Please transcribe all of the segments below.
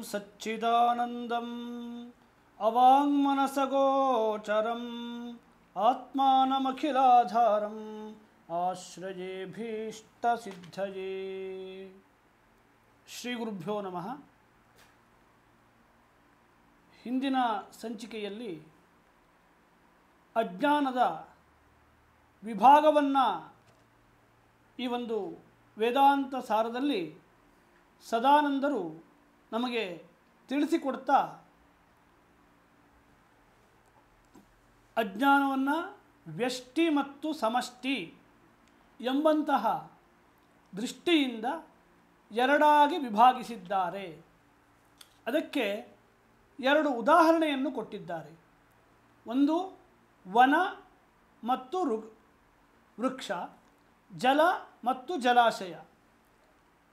ಸಚ್ಚಿದಾನಂದಂ ಅವಾಂಗ್ಮನಸಗೋಚರಂ ಆತ್ಮಾನಮಖಿಲಾಧಾರಂ ಆಶ್ರಯೇಭೀಷ್ಟಸಿದ್ಧಯೇ. ಶ್ರೀ ಗುರುಭ್ಯೋ ನಮಃ. ಹಿಂದಿನ ಸಂಚಿಕೆಯಲ್ಲಿ ಅಜ್ಞಾನದ ವಿಭಾಗವನ್ನು ಈ ಒಂದು ವೇದಾಂತ ಸಾರದಲ್ಲಿ ಸದಾನಂದರು ನಮಗೆ ತಿಳಿಸಿಕೊಡ್ತಾ ಅಜ್ಞಾನವನ್ನು ವ್ಯಷ್ಟಿ ಮತ್ತು ಸಮಷ್ಟಿ ಎಂಬಂತಹ ದೃಷ್ಟಿಯಿಂದ ಎರಡಾಗಿ ವಿಭಾಗಿಸಿದ್ದಾರೆ. ಅದಕ್ಕೆ ಎರಡು ಉದಾಹರಣೆಯನ್ನು ಕೊಟ್ಟಿದ್ದಾರೆ. ಒಂದು ವನ ಮತ್ತು ವೃಕ್ಷ, ಜಲ ಮತ್ತು ಜಲಾಶಯ.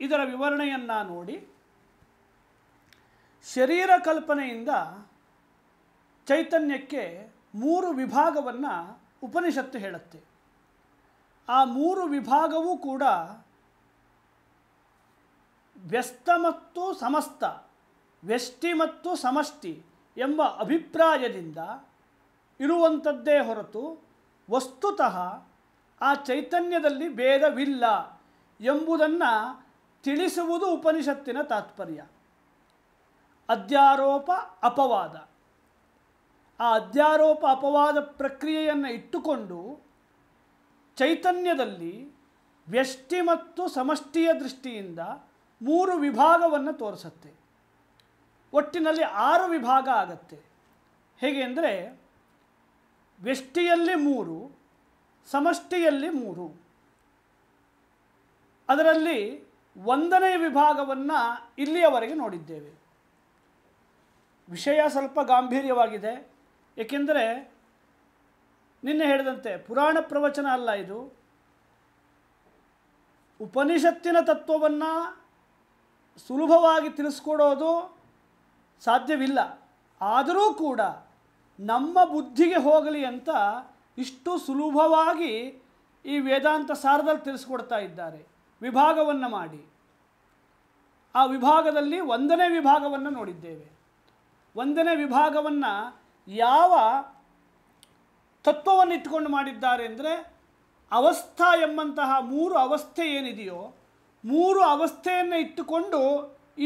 ಇದರ ವಿವರಣೆಯನ್ನು ನೋಡಿ, ಶರೀರ ಕಲ್ಪನೆಯಿಂದ ಚೈತನ್ಯಕ್ಕೆ ಮೂರು ವಿಭಾಗವನ್ನು ಉಪನಿಷತ್ತು ಹೇಳುತ್ತೆ. ಆ ಮೂರು ವಿಭಾಗವೂ ಕೂಡ ವ್ಯಸ್ತ ಮತ್ತು ಸಮಸ್ತ, ವ್ಯಷ್ಟಿ ಮತ್ತು ಸಮಷ್ಟಿ ಎಂಬ ಅಭಿಪ್ರಾಯದಿಂದ ಇರುವಂಥದ್ದೇ ಹೊರತು ವಸ್ತುತಃ ಆ ಚೈತನ್ಯದಲ್ಲಿ ಭೇದವಿಲ್ಲ ಎಂಬುದನ್ನು ತಿಳಿಸುವುದು ಉಪನಿಷತ್ತಿನ ತಾತ್ಪರ್ಯ. ಅಧ್ಯಾರೋಪ ಅಪವಾದ, ಆ ಅಧ್ಯಾರೋಪ ಅಪವಾದ ಪ್ರಕ್ರಿಯೆಯನ್ನು ಇಟ್ಟುಕೊಂಡು ಚೈತನ್ಯದಲ್ಲಿ ವ್ಯಷ್ಟಿ ಮತ್ತು ಸಮಷ್ಟಿಯ ದೃಷ್ಟಿಯಿಂದ ಮೂರು ವಿಭಾಗವನ್ನು ತೋರಿಸುತ್ತೆ. ಒಟ್ಟಿನಲ್ಲಿ 6 ವಿಭಾಗ ಆಗತ್ತೆ. ಹೇಗೆ ಅಂದರೆ, ವ್ಯಷ್ಟಿಯಲ್ಲಿ 3, ಸಮಷ್ಟಿಯಲ್ಲಿ 3. ಅದರಲ್ಲಿ 1ನೇ ವಿಭಾಗವನ್ನು ಇಲ್ಲಿಯವರೆಗೆ ನೋಡಿದ್ದೇವೆ. ವಿಷಯ ಸ್ವಲ್ಪ ಗಾಂಭೀರ್ಯವಾಗಿದೆ. ಏಕೆಂದರೆ ನಿನ್ನೆ ಹೇಳಿದಂತೆ ಪುರಾಣ ಪ್ರವಚನ ಅಲ್ಲ ಇದು. ಉಪನಿಷತ್ತಿನ ತತ್ವವನ್ನು ಸುಲಭವಾಗಿ ತಿಳಿಸ್ಕೊಡೋದು ಸಾಧ್ಯವಿಲ್ಲ. ಆದರೂ ಕೂಡ ನಮ್ಮ ಬುದ್ಧಿಗೆ ಹೋಗಲಿ ಅಂತ ಇಷ್ಟು ಸುಲಭವಾಗಿ ಈ ವೇದಾಂತ ಸಾರದಲ್ಲಿ ತಿಳಿಸ್ಕೊಡ್ತಾ ಇದ್ದಾರೆ. ವಿಭಾಗವನ್ನು ಮಾಡಿ ಆ ವಿಭಾಗದಲ್ಲಿ 1ನೇ ವಿಭಾಗವನ್ನು ನೋಡಿದ್ದೇವೆ. 1ನೇ ವಿಭಾಗವನ್ನು ಯಾವ ತತ್ವವನ್ನು ಇಟ್ಟುಕೊಂಡು ಮಾಡಿದ್ದಾರೆ ಅಂದರೆ, ಅವಸ್ಥಾ ಎಂಬಂತಹ 3 ಅವಸ್ಥೆ ಏನಿದೆಯೋ 3 ಅವಸ್ಥೆಯನ್ನು ಇಟ್ಟುಕೊಂಡು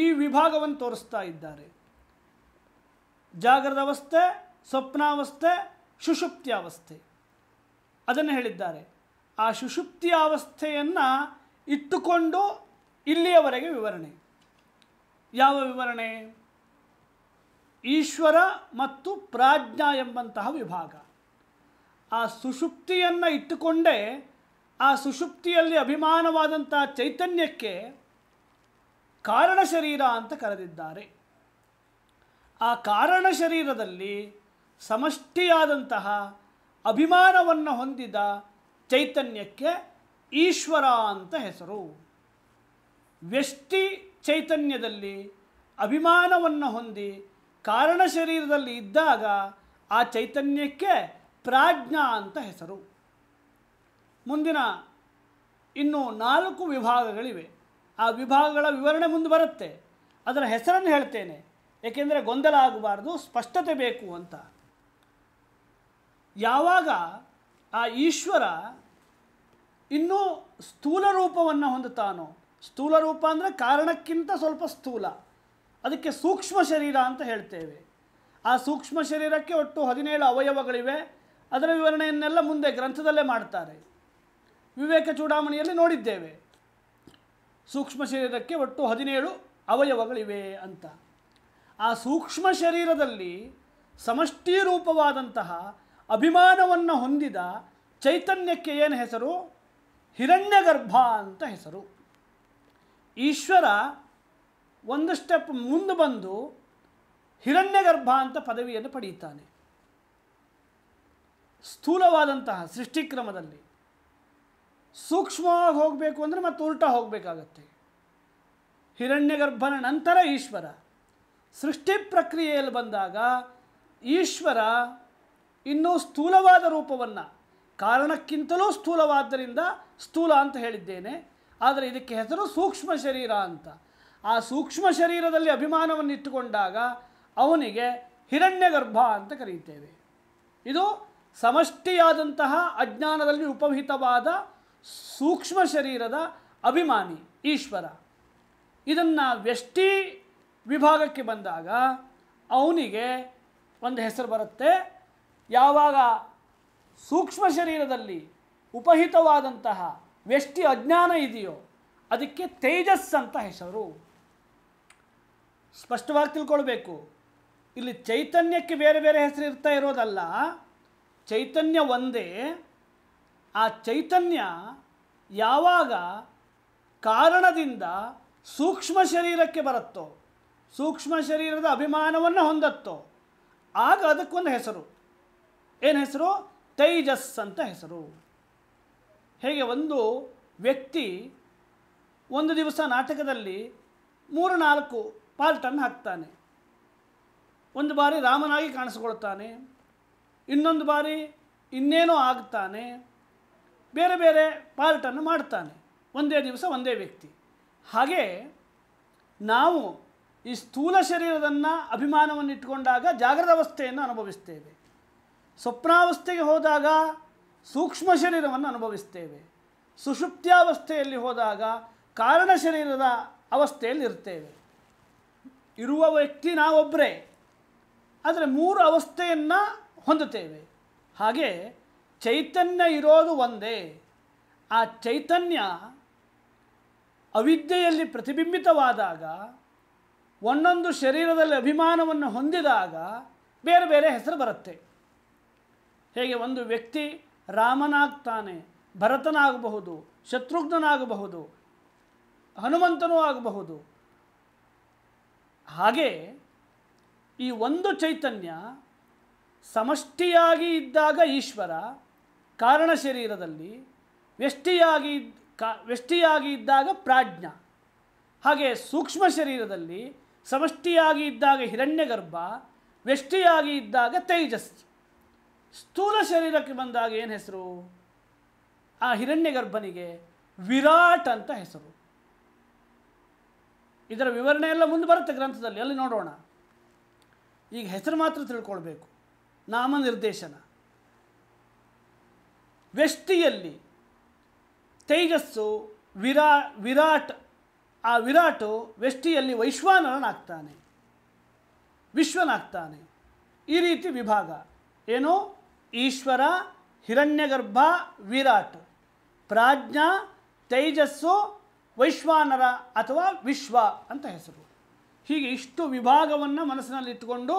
ಈ ವಿಭಾಗವನ್ನು ತೋರಿಸ್ತಾ ಇದ್ದಾರೆ. ಜಾಗ್ರದ ಅವಸ್ಥೆ, ಸ್ವಪ್ನಾವಸ್ಥೆ, ಸುಷುಪ್ತ್ಯಾವಸ್ಥೆ ಅದನ್ನು ಹೇಳಿದ್ದಾರೆ. ಆ ಸುಷುಪ್ತ್ಯಾವಸ್ಥೆಯನ್ನು ಇಟ್ಟುಕೊಂಡು ಇಲ್ಲಿಯವರೆಗೆ ವಿವರಣೆ. ಯಾವ ವಿವರಣೆ? ಈಶ್ವರ ಮತ್ತು ಪ್ರಾಜ್ಞಾ ಎಂಬಂತಹ ವಿಭಾಗ. ಆ ಸುಷುಪ್ತಿಯನ್ನು ಇಟ್ಟುಕೊಂಡೇ ಆ ಸುಷುಪ್ತಿಯಲ್ಲಿ ಅಭಿಮಾನವಾದಂಥ ಚೈತನ್ಯಕ್ಕೆ ಕಾರಣ ಶರೀರ ಅಂತ ಕರೆದಿದ್ದಾರೆ. ಆ ಕಾರಣ ಶರೀರದಲ್ಲಿ ಸಮಷ್ಟಿಯಾದಂತಹ ಅಭಿಮಾನವನ್ನು ಹೊಂದಿದ ಚೈತನ್ಯಕ್ಕೆ ಈಶ್ವರ ಅಂತ ಹೆಸರು. ವ್ಯಷ್ಟಿ ಚೈತನ್ಯದಲ್ಲಿ ಅಭಿಮಾನವನ್ನು ಹೊಂದಿ ಕಾರಣ ಶರೀರದಲ್ಲಿ ಇದ್ದಾಗ ಆ ಚೈತನ್ಯಕ್ಕೆ ಪ್ರಾಜ್ಞಾ ಅಂತ ಹೆಸರು. ಮುಂದಿನ ಇನ್ನು 4 ವಿಭಾಗಗಳಿವೆ. ಆ ವಿಭಾಗಗಳ ವಿವರಣೆ ಮುಂದೆ ಬರುತ್ತೆ. ಅದರ ಹೆಸರನ್ನು ಹೇಳ್ತೇನೆ, ಏಕೆಂದರೆ ಗೊಂದಲ ಆಗಬಾರ್ದು, ಸ್ಪಷ್ಟತೆ ಬೇಕು ಅಂತ. ಯಾವಾಗ ಆ ಈಶ್ವರ ಇನ್ನೂ ಸ್ಥೂಲ ರೂಪವನ್ನು ಹೊಂದುತ್ತಾನೋ, ಸ್ಥೂಲ ರೂಪ ಅಂದರೆ ಕಾರಣಕ್ಕಿಂತ ಸ್ವಲ್ಪ ಸ್ಥೂಲ, ಅದಕ್ಕೆ ಸೂಕ್ಷ್ಮ ಶರೀರ ಅಂತ ಹೇಳ್ತೇವೆ. ಆ ಸೂಕ್ಷ್ಮ ಶರೀರಕ್ಕೆ ಒಟ್ಟು 17 ಅವಯವಗಳಿವೆ. ಅದರ ವಿವರಣೆಯನ್ನೆಲ್ಲ ಮುಂದೆ ಗ್ರಂಥದಲ್ಲೇ ಮಾಡ್ತಾರೆ. ವಿವೇಕ ಚೂಡಾಮಣಿಯಲ್ಲಿ ನೋಡಿದ್ದೇವೆ. ಸೂಕ್ಷ್ಮ ಶರೀರಕ್ಕೆ ಒಟ್ಟು 17 ಅವಯವಗಳಿವೆ ಅಂತ. ಆ ಸೂಕ್ಷ್ಮ ಶರೀರದಲ್ಲಿ ಸಮಷ್ಟಿ ರೂಪವಾದಂತಹ ಅಭಿಮಾನವನ್ನು ಹೊಂದಿದ ಚೈತನ್ಯಕ್ಕೆ ಏನು ಹೆಸರು? ಹಿರಣ್ಯಗರ್ಭ ಅಂತ ಹೆಸರು. ಈಶ್ವರ ಒಂದು ಸ್ಟೆಪ್ ಮುಂದೆ ಬಂದು ಹಿರಣ್ಯಗರ್ಭ ಅಂತ ಪದವಿಯನ್ನು ಪಡೆಯುತ್ತಾನೆ. ಸ್ಥೂಲವಾದಂತಹ ಸೃಷ್ಟಿಕ್ರಮದಲ್ಲಿ ಸೂಕ್ಷ್ಮವಾಗಿ ಹೋಗಬೇಕು ಅಂದರೆ ಮತ್ತೆ ಉಲ್ಟಾ ಹೋಗಬೇಕಾಗತ್ತೆ. ಹಿರಣ್ಯಗರ್ಭನ ನಂತರ ಈಶ್ವರ. ಸೃಷ್ಟಿ ಪ್ರಕ್ರಿಯೆಯಲ್ಲಿ ಬಂದಾಗ ಈಶ್ವರ ಇನ್ನೂ ಸ್ಥೂಲವಾದ ರೂಪವನ್ನು, ಕಾರಣಕ್ಕಿಂತಲೂ ಸ್ಥೂಲವಾದ್ದರಿಂದ ಸ್ಥೂಲ ಅಂತ ಹೇಳಿದ್ದೇನೆ, ಆದರೆ ಇದಕ್ಕೆ ಹೆಸರು ಸೂಕ್ಷ್ಮ ಶರೀರ ಅಂತ. ಆ ಸೂಕ್ಷ್ಮ ಶರೀರದಲ್ಲಿ ಅಭಿಮಾನವನ್ನು ಇಟ್ಟುಕೊಂಡಾಗ ಅವನಿಗೆ ಹಿರಣ್ಯಗರ್ಭ ಅಂತ ಕರೆಯುತ್ತೇವೆ. ಇದು ಸಮಷ್ಟಿಯಾದಂತಹ ಅಜ್ಞಾನದಲ್ಲಿ ಉಪಹಿತವಾದ ಸೂಕ್ಷ್ಮ ಶರೀರದ ಅಭಿಮಾನಿ ಈಶ್ವರ. ಇದನ್ನು ವ್ಯಷ್ಟಿ ವಿಭಾಗಕ್ಕೆ ಬಂದಾಗ ಅವನಿಗೆ ಒಂದು ಹೆಸರು ಬರುತ್ತೆ. ಯಾವಾಗ ಸೂಕ್ಷ್ಮ ಶರೀರದಲ್ಲಿ ಉಪಹಿತವಾದಂತಹ ವ್ಯಷ್ಟಿ ಅಜ್ಞಾನ ಇದೆಯೋ ಅದಕ್ಕೆ ತೇಜಸ್ ಅಂತ ಹೆಸರು. ಸ್ಪಷ್ಟವಾಗಿ ತಿಳ್ಕೊಳ್ಬೇಕು, ಇಲ್ಲಿ ಚೈತನ್ಯಕ್ಕೆ ಬೇರೆ ಬೇರೆ ಹೆಸರು ಇರ್ತಾ ಇರೋದಲ್ಲ, ಚೈತನ್ಯ ಒಂದೇ. ಆ ಚೈತನ್ಯ ಯಾವಾಗ ಕಾರಣದಿಂದ ಸೂಕ್ಷ್ಮ ಶರೀರಕ್ಕೆ ಬರುತ್ತೋ, ಸೂಕ್ಷ್ಮ ಶರೀರದ ಅಭಿಮಾನವನ್ನು ಹೊಂದತ್ತೋ, ಆಗ ಅದಕ್ಕೊಂದು ಹೆಸರು. ಏನು ಹೆಸರು? ತೈಜಸ್ ಅಂತ ಹೆಸರು. ಹೇಗೆ ಒಂದು ವ್ಯಕ್ತಿ ಒಂದು ದಿವಸ ನಾಟಕದಲ್ಲಿ 3-4 ಪಾರ್ಟನ್ನು ಹಾಕ್ತಾನೆ. ಒಂದು ಬಾರಿ ರಾಮನಾಗಿ ಕಾಣಿಸ್ಕೊಳ್ತಾನೆ, ಇನ್ನೊಂದು ಬಾರಿ ಇನ್ನೇನೋ ಆಗ್ತಾನೆ, ಬೇರೆ ಬೇರೆ ಪಾರ್ಟನ್ನು ಮಾಡ್ತಾನೆ ಒಂದೇ ದಿವಸ ಒಂದೇ ವ್ಯಕ್ತಿ. ಹಾಗೆ ನಾವು ಈ ಸ್ಥೂಲ ಶರೀರದನ್ನು ಅಭಿಮಾನವನ್ನು ಇಟ್ಟುಕೊಂಡಾಗ ಜಾಗೃತ ಅವಸ್ಥೆಯನ್ನು ಅನುಭವಿಸ್ತೇವೆ, ಸ್ವಪ್ನಾವಸ್ಥೆಗೆ ಹೋದಾಗ ಸೂಕ್ಷ್ಮ ಶರೀರವನ್ನು ಅನುಭವಿಸ್ತೇವೆ, ಸುಷುಪ್ತ್ಯಾವಸ್ಥೆಯಲ್ಲಿ ಹೋದಾಗ ಕಾರಣ ಶರೀರದ ಅವಸ್ಥೆಯಲ್ಲಿ ಇರ್ತೇವೆ. ಇರುವ ವ್ಯಕ್ತಿ ನಾವೊಬ್ಬರೇ, ಆದರೆ 3 ಅವಸ್ಥೆಯನ್ನು ಹೊಂದುತ್ತೇವೆ. ಹಾಗೆ ಚೈತನ್ಯ ಇರೋದು ಒಂದೇ. ಆ ಚೈತನ್ಯ ಅವಿದ್ಯೆಯಲ್ಲಿ ಪ್ರತಿಬಿಂಬಿತವಾದಾಗ, ಒಂದೊಂದು ಶರೀರದಲ್ಲಿ ಅಭಿಮಾನವನ್ನು ಹೊಂದಿದಾಗ ಬೇರೆ ಬೇರೆ ಹೆಸರು ಬರುತ್ತೆ. ಹೇಗೆ ಒಂದು ವ್ಯಕ್ತಿ ರಾಮನಾಗ್ತಾನೆ, ಭರತನಾಗಬಹುದು, ಶತ್ರುಘ್ನನಾಗಬಹುದು, ಹನುಮಂತನೂ ಆಗಬಹುದು. ಹಾಗೆ ಈ ಒಂದು ಚೈತನ್ಯ ಸಮಷ್ಟಿಯಾಗಿ ಇದ್ದಾಗ ಈಶ್ವರ, ಕಾರಣ ಶರೀರದಲ್ಲಿ ವ್ಯಷ್ಟಿಯಾಗಿ ಇದ್ದಾಗ ಪ್ರಾಜ್ಞ. ಹಾಗೆ ಸೂಕ್ಷ್ಮ ಶರೀರದಲ್ಲಿ ಸಮಷ್ಟಿಯಾಗಿ ಇದ್ದಾಗ ಹಿರಣ್ಯಗರ್ಭ, ವ್ಯಷ್ಟಿಯಾಗಿ ಇದ್ದಾಗ ತೇಜಸ್. ಸ್ಥೂಲ ಶರೀರಕ್ಕೆ ಬಂದಾಗ ಏನು ಹೆಸರು? ಆ ಹಿರಣ್ಯಗರ್ಭನಿಗೆ ವಿರಾಟ್ ಅಂತ ಹೆಸರು. ಇದರ ವಿವರಣೆ ಎಲ್ಲ ಮುಂದೆ ಬರುತ್ತೆ ಗ್ರಂಥದಲ್ಲಿ, ಅಲ್ಲಿ ನೋಡೋಣ. ಈಗ ಹೆಸರು ಮಾತ್ರ ತಿಳ್ಕೊಳ್ಬೇಕು. ನಾಮನಿರ್ದೇಶನ. ವ್ಯಷ್ಟಿಯಲ್ಲಿ ತೇಜಸ್ಸು ವಿರಾಟ್. ಆ ವಿರಾಟು ವ್ಯಷ್ಟಿಯಲ್ಲಿ ವೈಶ್ವಾನರನಾಗ್ತಾನೆ, ವಿಶ್ವನಾಗ್ತಾನೆ. ಈ ರೀತಿ ವಿಭಾಗ. ಏನು? ಈಶ್ವರ, ಹಿರಣ್ಯಗರ್ಭ, ವಿರಾಟ್, ಪ್ರಾಜ್ಞಾ, ತೇಜಸ್ಸು, ವೈಶ್ವಾನರ ಅಥವಾ ವಿಶ್ವ ಅಂತ ಹೆಸರು. ಹೀಗೆ ಇಷ್ಟು ವಿಭಾಗವನ್ನು ಮನಸ್ಸಿನಲ್ಲಿಟ್ಟುಕೊಂಡು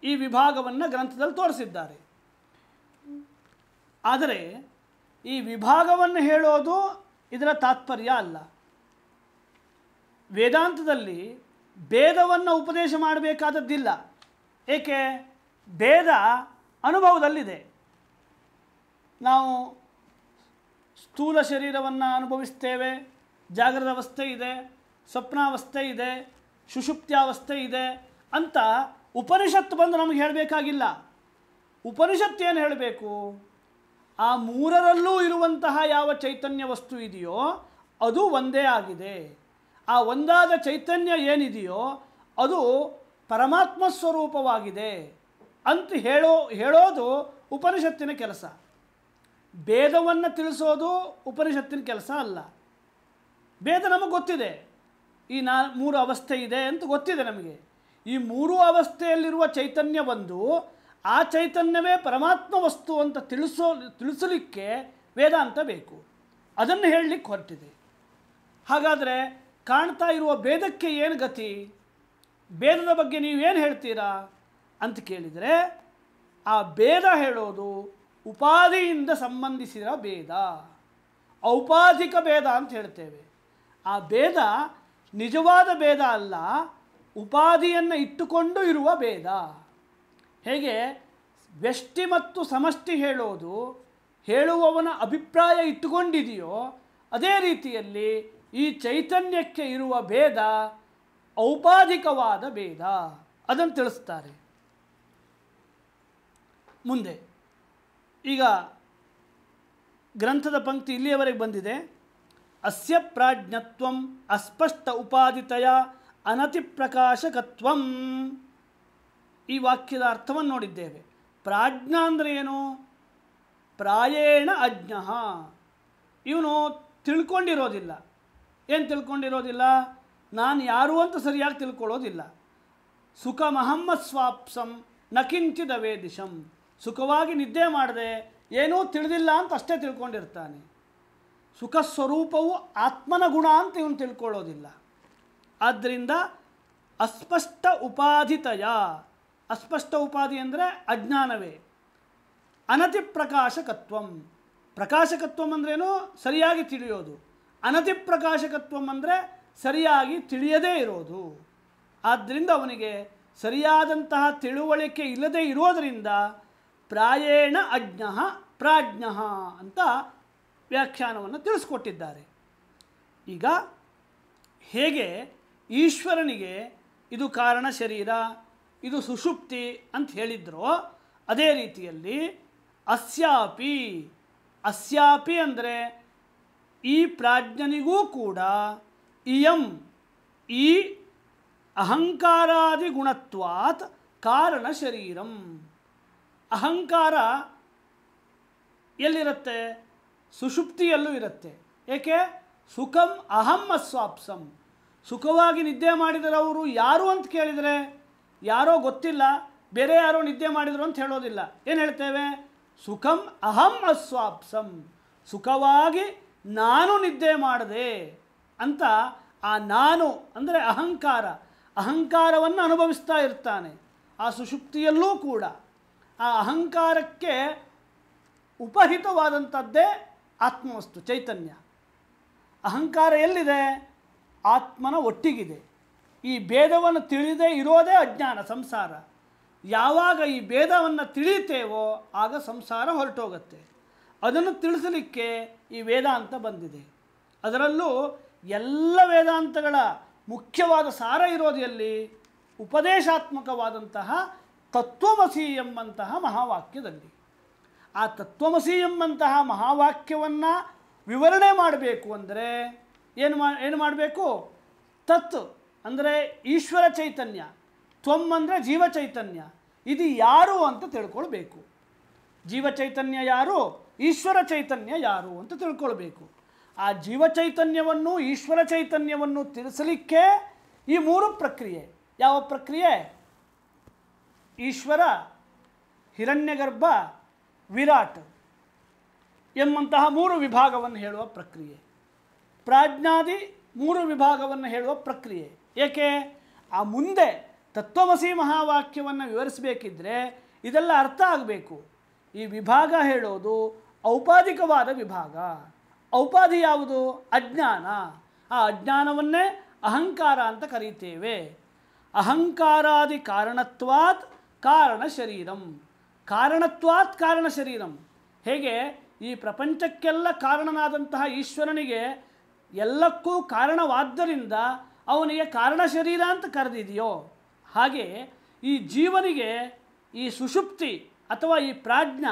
ಈ ವಿಭಾಗವನ್ನು ಗ್ರಂಥದಲ್ಲಿ ತೋರಿಸಿದ್ದಾರೆ. ಆದರೆ ಈ ವಿಭಾಗವನ್ನು ಹೇಳೋದು ಇದರ ತಾತ್ಪರ್ಯ ಅಲ್ಲ. ವೇದಾಂತದಲ್ಲಿ ಭೇದವನ್ನು ಉಪದೇಶ ಮಾಡಬೇಕಾದದ್ದಿಲ್ಲ. ಏಕೆ? ಭೇದ ಅನುಭವದಲ್ಲಿದೆ. ನಾವು ಸ್ಥೂಲ ಶರೀರವನ್ನು ಅನುಭವಿಸ್ತೇವೆ, ಜಾಗೃತ ಅವಸ್ಥೆ ಇದೆ, ಸ್ವಪ್ನಾವಸ್ಥೆ ಇದೆ, ಸುಷುಪ್ತ್ಯಾವಸ್ಥೆ ಇದೆ ಅಂತ ಉಪನಿಷತ್ತು ಬಂದು ನಮಗೆ ಹೇಳಬೇಕಾಗಿಲ್ಲ. ಉಪನಿಷತ್ತು ಏನು ಹೇಳಬೇಕು? ಆ 3ರಲ್ಲೂ ಇರುವಂತಹ ಯಾವ ಚೈತನ್ಯ ವಸ್ತು ಇದೆಯೋ ಅದು ಒಂದೇ ಆಗಿದೆ. ಆ ಒಂದಾದ ಚೈತನ್ಯ ಏನಿದೆಯೋ ಅದು ಪರಮಾತ್ಮ ಸ್ವರೂಪವಾಗಿದೆ ಅಂತ ಹೇಳೋದು ಉಪನಿಷತ್ತಿನ ಕೆಲಸ. ಭೇದವನ್ನು ತಿಳಿಸೋದು ಉಪನಿಷತ್ತಿನ ಕೆಲಸ ಅಲ್ಲ. ಭೇದ ನಮಗೆ ಗೊತ್ತಿದೆ, ಈ 3 ಅವಸ್ಥೆ ಇದೆ ಅಂತ ಗೊತ್ತಿದೆ ನಮಗೆ. ಈ 3 ಅವಸ್ಥೆಯಲ್ಲಿರುವ ಚೈತನ್ಯ ಬಂದು ಆ ಚೈತನ್ಯವೇ ಪರಮಾತ್ಮ ವಸ್ತು ಅಂತ ತಿಳಿಸಲಿಕ್ಕೆ ವೇದಾಂತ ಬೇಕು. ಅದನ್ನು ಹೇಳಲಿಕ್ಕೆ ಹೊರಟಿದೆ. ಹಾಗಾದರೆ ಕಾಣ್ತಾ ಇರುವ ಭೇದಕ್ಕೆ ಏನು ಗತಿ? ಭೇದದ ಬಗ್ಗೆ ನೀವೇನು ಹೇಳ್ತೀರಾ ಅಂತ ಕೇಳಿದರೆ, ಆ ಭೇದ ಹೇಳೋದು ಉಪಾಧಿಯಿಂದ ಸಂಬಂಧಿಸಿದ ಭೇದ, ಔಪಾಧಿಕ ಭೇದ ಅಂತ ಹೇಳ್ತೇವೆ. ಆ ಭೇದ ನಿಜವಾದ ಭೇದ ಅಲ್ಲ, ಉಪಾಧಿಯನ್ನು ಇಟ್ಟುಕೊಂಡು ಇರುವ ಭೇದ. ಹೇಗೆ ವ್ಯಷ್ಟಿ ಮತ್ತು ಸಮಷ್ಟಿ ಹೇಳೋದು ಹೇಳುವವನ ಅಭಿಪ್ರಾಯ ಇಟ್ಟುಕೊಂಡಿದೆಯೋ ಅದೇ ರೀತಿಯಲ್ಲಿ ಈ ಚೈತನ್ಯಕ್ಕೆ ಇರುವ ಭೇದ ಔಪಾಧಿಕವಾದ ಭೇದ. ಅದನ್ನು ತಿಳಿಸ್ತಾರೆ ಮುಂದೆ. ಈಗ ಗ್ರಂಥದ ಪಂಕ್ತಿ ಇಲ್ಲಿಯವರೆಗೆ ಬಂದಿದೆ. ಅಸ್ಯ ಪ್ರಾಜ್ಞತ್ವಂ ಅಸ್ಪಷ್ಟ ಉಪಾದಿತಯ ಅನತಿಪ್ರಕಾಶಕತ್ವಂ. ಈ ವಾಕ್ಯದ ಅರ್ಥವನ್ನು ನೋಡಿದ್ದೇವೆ. ಪ್ರಾಜ್ಞ ಅಂದರೆ ಏನು? ಪ್ರಾಯೇಣ ಅಜ್ಞ. ಇವನು ತಿಳ್ಕೊಂಡಿರೋದಿಲ್ಲ. ಏನು ತಿಳ್ಕೊಂಡಿರೋದಿಲ್ಲ? ನಾನು ಯಾರು ಅಂತ ಸರಿಯಾಗಿ ತಿಳ್ಕೊಳ್ಳೋದಿಲ್ಲ. ಸುಖಮಹಮ್ಮತ್ ಸ್ವಾಪ್ಸಂ ನ ಕಿಂಚಿದ ವೇದಿಶಂ. ಸುಖವಾಗಿ ನಿದ್ದೆ ಮಾಡದೆ ಏನೂ ತಿಳಿದಿಲ್ಲ ಅಂತ ಅಷ್ಟೇ ತಿಳ್ಕೊಂಡಿರ್ತಾನೆ. ಸುಖ ಸ್ವರೂಪವು ಆತ್ಮನ ಗುಣ ಅಂತ ಇವನು ತಿಳ್ಕೊಳ್ಳೋದಿಲ್ಲ. ಆದ್ದರಿಂದ ಅಸ್ಪಷ್ಟ ಉಪಾಧಿತಯ, ಅಸ್ಪಷ್ಟ ಉಪಾಧಿ ಅಂದರೆ ಅಜ್ಞಾನವೇ. ಅನತಿಪ್ರಕಾಶಕತ್ವಂ, ಪ್ರಕಾಶಕತ್ವಂ ಅಂದ್ರೇನು? ಸರಿಯಾಗಿ ತಿಳಿಯೋದು. ಅನತಿಪ್ರಕಾಶಕತ್ವಂ ಅಂದರೆ ಸರಿಯಾಗಿ ತಿಳಿಯದೇ ಇರೋದು. ಆದ್ದರಿಂದ ಅವನಿಗೆ ಸರಿಯಾದಂತಹ ತಿಳುವಳಿಕೆ ಇಲ್ಲದೇ ಇರೋದರಿಂದ ಪ್ರಾಯೇಣ ಅಜ್ಞ ಪ್ರಾಜ್ಞ ಅಂತ ವ್ಯಾಖ್ಯಾನವನ್ನು ತಿಳಿಸ್ಕೊಟ್ಟಿದ್ದಾರೆ. ಈಗ ಹೇಗೆ ಈಶ್ವರನಿಗೆ ಇದು ಕಾರಣ ಶರೀರ, ಇದು ಸುಷುಪ್ತಿ ಅಂತ ಹೇಳಿದ್ರೋ ಅದೇ ರೀತಿಯಲ್ಲಿ ಅಸ್ಯಾಪಿ, ಅಸ್ಯಾಪಿ ಅಂದರೆ ಈ ಪ್ರಾಜ್ಞನಿಗೂ ಕೂಡ ಇಯಂ, ಈ ಅಹಂಕಾರಾದಿ ಗುಣತ್ವಾತ್ ಕಾರಣ ಶರೀರಂ. ಅಹಂಕಾರ ಎಲ್ಲಿರುತ್ತೆ? ಸುಷುಪ್ತಿಯಲ್ಲೂ ಇರುತ್ತೆ. ಏಕೆ? ಸುಖಂ ಅಹಂ ಅಸ್ವಾಪ್ಸಂ. ಸುಖವಾಗಿ ನಿದ್ದೆ ಮಾಡಿದರವರು ಯಾರು ಅಂತ ಕೇಳಿದರೆ ಯಾರೋ ಗೊತ್ತಿಲ್ಲ, ಬೇರೆ ಯಾರೋ ನಿದ್ದೆ ಮಾಡಿದರು ಅಂತ ಹೇಳೋದಿಲ್ಲ. ಏನು ಹೇಳ್ತೇವೆ? ಸುಖಂ ಅಹಂ ಅಸ್ವಾಪ್ಸಂ. ಸುಖವಾಗಿ ನಾನು ನಿದ್ದೆ ಮಾಡಿದೆ ಅಂತ ಆ ನಾನು ಅಂದರೆ ಅಹಂಕಾರ, ಅಹಂಕಾರವನ್ನು ಅನುಭವಿಸ್ತಾ ಇರ್ತಾನೆ. ಆ ಸುಷುಪ್ತಿಯಲ್ಲೂ ಕೂಡ ಆ ಅಹಂಕಾರಕ್ಕೆ ಉಪಹಿತವಾದಂಥದ್ದೇ ಆತ್ಮವಸ್ತು ಚೈತನ್ಯ. ಅಹಂಕಾರ ಎಲ್ಲಿದೆ? ಆತ್ಮನ ಒಟ್ಟಿಗಿದೆ. ಈ ಭೇದವನ್ನು ತಿಳಿದೇ ಇರೋದೇ ಅಜ್ಞಾನ, ಸಂಸಾರ. ಯಾವಾಗ ಈ ಭೇದವನ್ನು ತಿಳಿತೇವೋ ಆಗ ಸಂಸಾರ ಹೊರಟೋಗುತ್ತೆ. ಅದನ್ನು ತಿಳಿಸಲಿಕ್ಕೆ ಈ ವೇದಾಂತ ಬಂದಿದೆ. ಅದರಲ್ಲೂ ಎಲ್ಲ ವೇದಾಂತಗಳ ಮುಖ್ಯವಾದ ಸಾರ ಇರೋದು ಎಲ್ಲಿ? ಉಪದೇಶಾತ್ಮಕವಾದಂತಹ ತತ್ವಮಸಿ ಎಂಬಂತಹ ಮಹಾವಾಕ್ಯದಲ್ಲಿ. ಆ ತತ್ವಮಸಿ ಎಂಬಂತಹ ಮಹಾವಾಕ್ಯವನ್ನು ವಿವರಣೆ ಮಾಡಬೇಕು ಅಂದರೆ ಏನು ಮಾಡಬೇಕು? ತತ್ ಅಂದರೆ ಈಶ್ವರ ಚೈತನ್ಯ, ತ್ವಂ ಅಂದರೆ ಜೀವ ಚೈತನ್ಯ. ಇದು ಯಾರು ಅಂತ ತಿಳ್ಕೊಳ್ಬೇಕು. ಜೀವ ಚೈತನ್ಯ ಯಾರು, ಈಶ್ವರ ಚೈತನ್ಯ ಯಾರು ಅಂತ ತಿಳ್ಕೊಳ್ಬೇಕು. ಆ ಜೀವ ಚೈತನ್ಯವನ್ನು ಈಶ್ವರ ಚೈತನ್ಯವನ್ನು ತಿಳಿಸಲಿಕ್ಕೆ ಈ ಮೂರು ಪ್ರಕ್ರಿಯೆ. ಯಾವ ಪ್ರಕ್ರಿಯೆ? ಈಶ್ವರ, ಹಿರಣ್ಯಗರ್ಭ, ವಿರಾಟ್ ಎಂಬಂತಹ ಮೂರು ವಿಭಾಗವನ್ನು ಹೇಳುವ ಪ್ರಕ್ರಿಯೆ. ಪ್ರಾಜ್ಞಾದಿ ಮೂರು ವಿಭಾಗವನ್ನು ಹೇಳುವ ಪ್ರಕ್ರಿಯೆ. ಏಕೆ? ಆ ಮುಂದೆ ತತ್ವಮಸಿ ಮಹಾವಾಕ್ಯವನ್ನು ವಿವರಿಸಬೇಕಿದ್ರೆ ಇದೆಲ್ಲ ಅರ್ಥ ಆಗಬೇಕು. ಈ ವಿಭಾಗ ಹೇಳೋದು ಔಪಾಧಿಕವಾದ ವಿಭಾಗ. ಔಪಾಧಿ ಯಾವುದು? ಅಜ್ಞಾನ. ಆ ಅಜ್ಞಾನವನ್ನೇ ಅಹಂಕಾರ ಅಂತ ಕರೀತೇವೆ. ಅಹಂಕಾರಾದಿ ಕಾರಣತ್ವಾತ್ ಕಾರಣ ಶರೀರಂ. ಕಾರಣತ್ವಾತ್ ಕಾರಣ ಶರೀರಂ. ಹೇಗೆ ಈ ಪ್ರಪಂಚಕ್ಕೆಲ್ಲ ಕಾರಣನಾದಂತಹ ಈಶ್ವರನಿಗೆ ಎಲ್ಲಕ್ಕೂ ಕಾರಣವಾದ್ದರಿಂದ ಅವನಿಗೆ ಕಾರಣ ಶರೀರ ಅಂತ ಕರೆದಿದೆಯೋ ಹಾಗೆ ಈ ಜೀವನಿಗೆ ಈ ಸುಷುಪ್ತಿ ಅಥವಾ ಈ ಪ್ರಾಜ್ಞ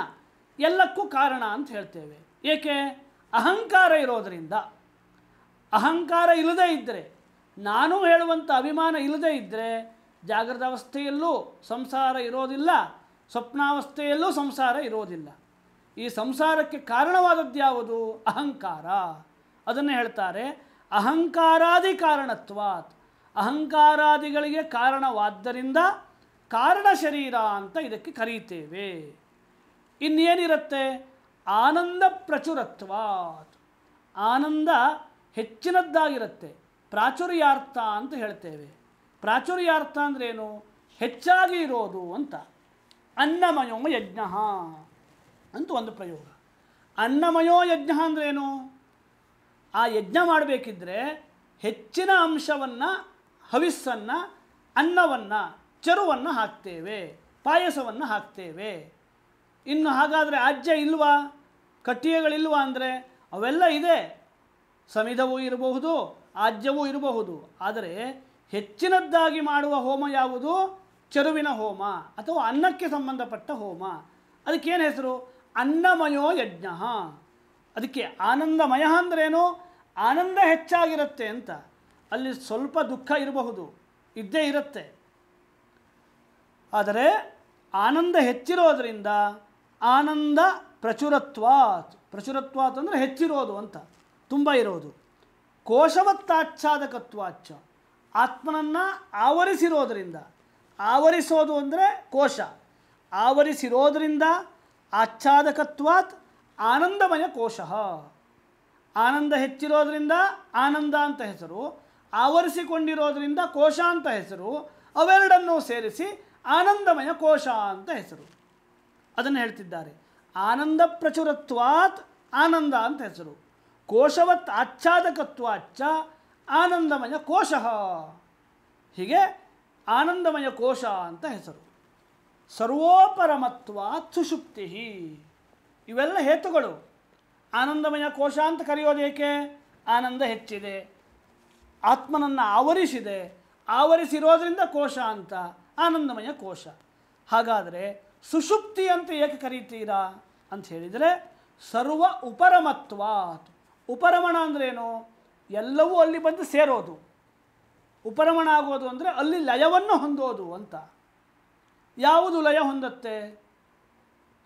ಎಲ್ಲಕ್ಕೂ ಕಾರಣ ಅಂತ ಹೇಳ್ತೇವೆ. ಏಕೆ? ಅಹಂಕಾರ ಇರೋದರಿಂದ. ಅಹಂಕಾರ ಇಲ್ಲದೇ ಇದ್ದರೆ, ನಾನು ಹೇಳುವಂಥ ಅಭಿಮಾನ ಇಲ್ಲದೇ ಇದ್ದರೆ ಜಾಗೃತ ಅವಸ್ಥೆಯಲ್ಲೂ ಸಂಸಾರ ಇರೋದಿಲ್ಲ, ಸ್ವಪ್ನಾವಸ್ಥೆಯಲ್ಲೂ ಸಂಸಾರ ಇರೋದಿಲ್ಲ. ಈ ಸಂಸಾರಕ್ಕೆ ಕಾರಣವಾದದ್ದು ಯಾವುದು? ಅಹಂಕಾರ. ಅದನ್ನು ಹೇಳ್ತಾರೆ ಅಹಂಕಾರಾದಿ ಕಾರಣತ್ವಾತ್. ಅಹಂಕಾರಾದಿಗಳಿಗೆ ಕಾರಣವಾದ್ದರಿಂದ ಕಾರಣ ಶರೀರ ಅಂತ ಇದಕ್ಕೆ ಕರೀತೇವೆ. ಇನ್ನೇನಿರುತ್ತೆ? ಆನಂದ ಪ್ರಚುರತ್ವಾತ್. ಆನಂದ ಹೆಚ್ಚಿನದ್ದಾಗಿರುತ್ತೆ. ಪ್ರಾಚುರ್ಯಾರ್ಥ ಅಂತ ಹೇಳ್ತೇವೆ. ಪ್ರಾಚುರ್ಯಾರ್ಥ ಅಂದ್ರೇನು? ಹೆಚ್ಚಾಗಿ ಇರೋದು ಅಂತ. ಅನ್ನಮಯೋ ಯಜ್ಞ ಅಂತ ಒಂದು ಪ್ರಯೋಗ. ಅನ್ನಮಯೋ ಯಜ್ಞ ಅಂದ್ರೇನು? ಆ ಯಜ್ಞ ಮಾಡಬೇಕಿದ್ರೆ ಹೆಚ್ಚಿನ ಅಂಶವನ್ನು, ಹವಿಸ್ಸನ್ನು, ಅನ್ನವನ್ನು, ಚರುವನ್ನು ಹಾಕ್ತೇವೆ, ಪಾಯಸವನ್ನು ಹಾಕ್ತೇವೆ. ಇನ್ನು ಹಾಗಾದರೆ ಆಜ್ಯ ಇಲ್ವಾ, ಕಟ್ಟಿಗೆಗಳಿಲ್ವಾ ಅಂದರೆ ಅವೆಲ್ಲ ಇದೆ. ಸಮಿಧವೂ ಇರಬಹುದು, ಆಜ್ಯವೂ ಇರಬಹುದು. ಆದರೆ ಹೆಚ್ಚಿನದ್ದಾಗಿ ಮಾಡುವ ಹೋಮ ಯಾವುದು? ಚರುವಿನ ಹೋಮ ಅಥವಾ ಅನ್ನಕ್ಕೆ ಸಂಬಂಧಪಟ್ಟ ಹೋಮ. ಅದಕ್ಕೇನು ಹೆಸರು? ಅನ್ನಮಯೋ ಯಜ್ಞ. ಅದಕ್ಕೆ ಆನಂದಮಯ ಅಂದ್ರೇನು? ಆನಂದ ಹೆಚ್ಚಾಗಿರುತ್ತೆ ಅಂತ. ಅಲ್ಲಿ ಸ್ವಲ್ಪ ದುಃಖ ಇರಬಹುದು, ಇದ್ದೇ ಇರುತ್ತೆ. ಆದರೆ ಆನಂದ ಹೆಚ್ಚಿರೋದರಿಂದ ಆನಂದ ಪ್ರಚುರತ್ವಾತ್, ಪ್ರಚುರತ್ವಾತ್ ಅಂದರೆ ಹೆಚ್ಚಿರೋದು ಅಂತ, ತುಂಬ ಇರೋದು. ಕೋಶವತ್ತಾಚ್ಛಾದಕತ್ವಾಚ್ಚ, ಆತ್ಮನನ್ನು ಆವರಿಸಿರೋದರಿಂದ, ಆವರಿಸೋದು ಅಂದರೆ ಕೋಶ, ಆವರಿಸಿರೋದರಿಂದ ಆಚ್ಛಾದಕತ್ವಾತ್ ಆನಂದಮಯ ಕೋಶ. ಆನಂದ ಹೆಚ್ಚಿರೋದ್ರಿಂದ ಆನಂದ ಅಂತ ಹೆಸರು, ಆವರಿಸಿಕೊಂಡಿರೋದ್ರಿಂದ ಕೋಶ ಅಂತ ಹೆಸರು, ಅವೆರಡನ್ನೂ ಸೇರಿಸಿ ಆನಂದಮಯ ಕೋಶ ಅಂತ ಹೆಸರು. ಅದನ್ನು ಹೇಳ್ತಿದ್ದಾರೆ. ಆನಂದ ಪ್ರಚುರತ್ವಾತ್ ಆನಂದ ಅಂತ ಹೆಸರು, ಕೋಶವತ್ ಆಚ್ಛಾದಕತ್ವಾಚ್ಚ ಆನಂದಮಯ ಕೋಶ. ಹೀಗೆ ಆನಂದಮಯ ಕೋಶ ಅಂತ ಹೆಸರು. ಸರ್ವೋಪರಮತ್ವಾತ್ ಸುಷುಪ್ತಿ, ಇವೆಲ್ಲ ಹೇತುಗಳು. ಆನಂದಮಯ ಕೋಶ ಅಂತ ಕರೆಯೋದೇಕೆ? ಆನಂದ ಹೆಚ್ಚಿದೆ, ಆತ್ಮನನ್ನು ಆವರಿಸಿದೆ, ಆವರಿಸಿರೋದ್ರಿಂದ ಕೋಶ ಅಂತ ಆನಂದಮಯ ಕೋಶ. ಹಾಗಾದರೆ ಸುಷುಪ್ತಿ ಅಂತ ಏಕೆ ಕರೀತೀರಾ ಅಂತ ಹೇಳಿದರೆ, ಸರ್ವ ಉಪರಮತ್ವಾತ್. ಉಪರಮಣ ಅಂದ್ರೇನು? ಎಲ್ಲವೂ ಅಲ್ಲಿ ಬಂದು ಸೇರೋದು. ಉಪರಮಣ ಆಗೋದು ಅಂದರೆ ಅಲ್ಲಿ ಲಯವನ್ನು ಹೊಂದೋದು ಅಂತ. ಯಾವುದು ಲಯ ಹೊಂದತ್ತೆ?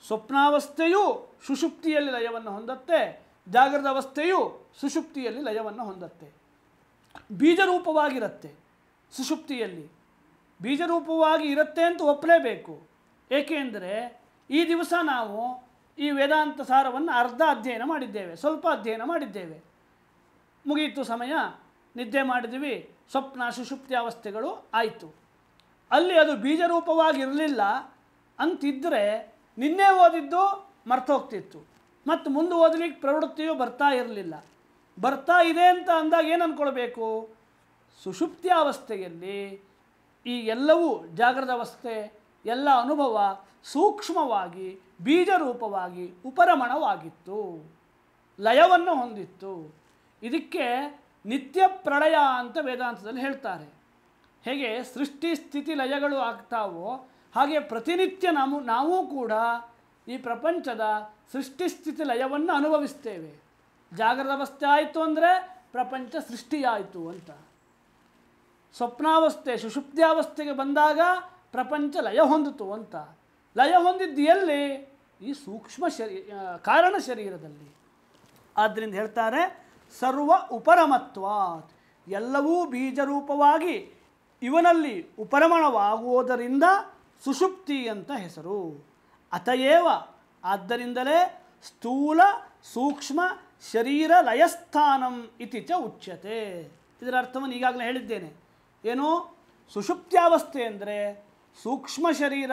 ಸ್ವಪ್ನಾವಸ್ಥೆಯು ಸುಷುಪ್ತಿಯಲ್ಲಿ ಲಯವನ್ನು ಹೊಂದತ್ತೆ, ಜಾಗೃತ ಅವಸ್ಥೆಯು ಸುಷುಪ್ತಿಯಲ್ಲಿ ಲಯವನ್ನು ಹೊಂದತ್ತೆ. ಬೀಜರೂಪವಾಗಿರುತ್ತೆ ಸುಷುಪ್ತಿಯಲ್ಲಿ, ಬೀಜರೂಪವಾಗಿ ಇರುತ್ತೆ ಅಂತ ಒಪ್ಪಲೇಬೇಕು. ಏಕೆಂದರೆ ಈ ದಿವಸ ನಾವು ಈ ವೇದಾಂತ ಸಾರವನ್ನು ಅರ್ಧ ಅಧ್ಯಯನ ಮಾಡಿದ್ದೇವೆ, ಸ್ವಲ್ಪ ಅಧ್ಯಯನ ಮಾಡಿದ್ದೇವೆ, ಮುಗಿಯಿತು ಸಮಯ, ನಿದ್ದೆ ಮಾಡಿದ್ವಿ, ಸ್ವಪ್ನ ಸುಷುಪ್ತಿ ಅವಸ್ಥೆಗಳು ಆಯಿತು. ಅಲ್ಲಿ ಅದು ಬೀಜರೂಪವಾಗಿರಲಿಲ್ಲ ಅಂತಿದ್ದರೆ ನಿನ್ನೆ ಓದಿದ್ದು ಮರ್ತೋಗ್ತಿತ್ತು, ಮತ್ತು ಮುಂದೆ ಓದಲಿಕ್ಕೆ ಪ್ರವೃತ್ತಿಯು ಬರ್ತಾ ಇರಲಿಲ್ಲ. ಬರ್ತಾ ಇದೆ ಅಂತ ಅಂದಾಗ ಏನು ಅಂದ್ಕೊಳ್ಬೇಕು? ಸುಷುಪ್ತಿ ಅವಸ್ಥೆಯಲ್ಲಿ ಈ ಎಲ್ಲವೂ ಜಾಗೃತ ಅವಸ್ಥೆ ಎಲ್ಲ ಅನುಭವ ಸೂಕ್ಷ್ಮವಾಗಿ ಬೀಜರೂಪವಾಗಿ ಉಪರಮಣವಾಗಿತ್ತು, ಲಯವನ್ನು ಹೊಂದಿತ್ತು. ಇದಕ್ಕೆ ನಿತ್ಯ ಪ್ರಳಯ ಅಂತ ವೇದಾಂತದಲ್ಲಿ ಹೇಳ್ತಾರೆ. ಹೇಗೆ ಸೃಷ್ಟಿ ಸ್ಥಿತಿ ಲಯಗಳು ಆಗ್ತಾವೋ ಹಾಗೆ ಪ್ರತಿನಿತ್ಯ ನಾವು ಕೂಡ ಈ ಪ್ರಪಂಚದ ಸೃಷ್ಟಿ ಸ್ಥಿತಿ ಲಯವನ್ನು ಅನುಭವಿಸ್ತೇವೆ. ಜಾಗೃತ ಅವಸ್ಥೆ ಆಯಿತು ಅಂದರೆ ಪ್ರಪಂಚ ಸೃಷ್ಟಿಯಾಯಿತು ಅಂತ. ಸ್ವಪ್ನಾವಸ್ಥೆ ಸುಷುಪ್ತ್ಯಾವಸ್ಥೆಗೆ ಬಂದಾಗ ಪ್ರಪಂಚ ಲಯ ಹೊಂದಿತು ಅಂತ. ಲಯ ಹೊಂದಿದ್ದು ಎಲ್ಲಿ? ಈ ಸೂಕ್ಷ್ಮ ಕಾರಣ ಶರೀರದಲ್ಲಿ. ಆದ್ದರಿಂದ ಹೇಳ್ತಾರೆ ಸರ್ವ ಉಪರಮತ್ವಾತ್, ಎಲ್ಲವೂ ಬೀಜರೂಪವಾಗಿ ಇವನಲ್ಲಿ ಉಪರಮಣವಾಗುವುದರಿಂದ ಸುಷುಪ್ತಿ ಅಂತ ಹೆಸರು. ಅತಯೇವ, ಆದ್ದರಿಂದಲೇ ಸ್ಥೂಲ ಸೂಕ್ಷ್ಮ ಶರೀರ ಲಯಸ್ಥಾನಂ ಇತಿ ಚ ಉಚ್ಯತೆ. ಇದರ ಅರ್ಥವನ್ನು ಈಗಾಗಲೇ ಹೇಳಿದ್ದೇನೆ. ಏನು? ಸುಷುಪ್ತ್ಯಾವಸ್ಥೆ ಅಂದರೆ ಸೂಕ್ಷ್ಮ ಶರೀರ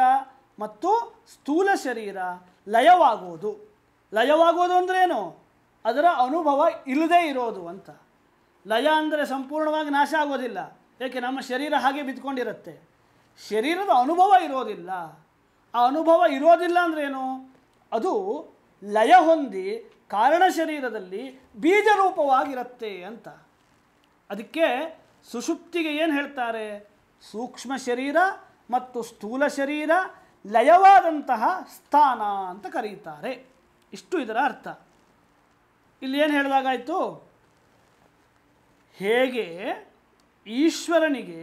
ಮತ್ತು ಸ್ಥೂಲ ಶರೀರ ಲಯವಾಗೋದು. ಲಯವಾಗೋದು ಅಂದ್ರೇನು? ಅದರ ಅನುಭವ ಇಲ್ಲದೇ ಇರೋದು ಅಂತ. ಲಯ ಅಂದರೆ ಸಂಪೂರ್ಣವಾಗಿ ನಾಶ ಆಗೋದಿಲ್ಲ, ಏಕೆ ನಮ್ಮ ಶರೀರ ಹಾಗೆ ಬಿದ್ದುಕೊಂಡಿರುತ್ತೆ. ಶರೀರದ ಅನುಭವ ಇರೋದಿಲ್ಲ. ಆ ಅನುಭವ ಇರೋದಿಲ್ಲ ಅಂದ್ರೇನು? ಅದು ಲಯ ಹೊಂದಿ ಕಾರಣ ಶರೀರದಲ್ಲಿ ಬೀಜರೂಪವಾಗಿರುತ್ತೆ ಅಂತ. ಅದಕ್ಕೆ ಸುಷುಪ್ತಿಗೆ ಏನು ಹೇಳ್ತಾರೆ? ಸೂಕ್ಷ್ಮ ಶರೀರ ಮತ್ತು ಸ್ಥೂಲ ಶರೀರ ಲಯವಾದಂತಹ ಸ್ಥಾನ ಅಂತ ಕರೀತಾರೆ. ಇಷ್ಟು ಇದರ ಅರ್ಥ. ಇಲ್ಲಿ ಏನು ಹೇಳಿದಾಗಾಯಿತು? ಹೇಗೆ ಈಶ್ವರನಿಗೆ